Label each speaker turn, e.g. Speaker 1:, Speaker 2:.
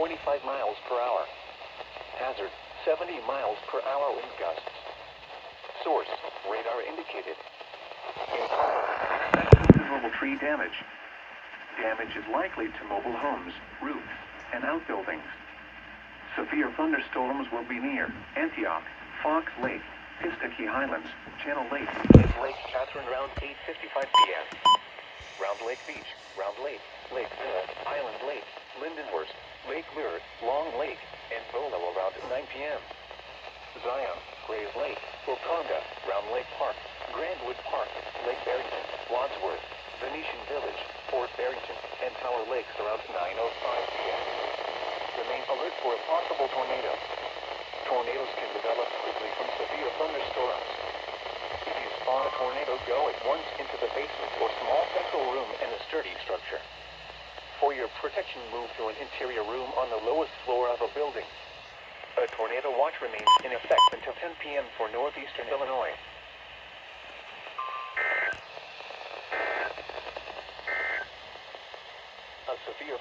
Speaker 1: 25 miles per hour. Hazard, 70 miles per hour wind gusts. Source, radar indicated. Mobile tree damage. Damage is likely to mobile homes, roofs, and outbuildings. Severe thunderstorms will be near Antioch, Fox Lake, Pistakee Highlands, Channel Lake, and Lake Catherine around 8:55 p.m. Round Lake Beach, Round Lake, Lake Villa, Island Lake, Lindenhurst, Lake Lure, Long Lake, and Bolo around 9 p.m. Zion, Grave Lake, Wakonda, Round Lake Park, Grandwood Park, Lake Barrington, Wadsworth, Venetian Village, Fort Barrington, and Tower Lakes around 9:05 p.m. Remain alert for a possible tornado. Tornadoes can develop quickly from severe thunderstorms. If you spot a tornado, go at once into the basement or small central room in a sturdy structure. For your protection, move to an interior room on the lowest floor of a building. A tornado watch remains in effect until 10 p.m. for northeastern Illinois. A severe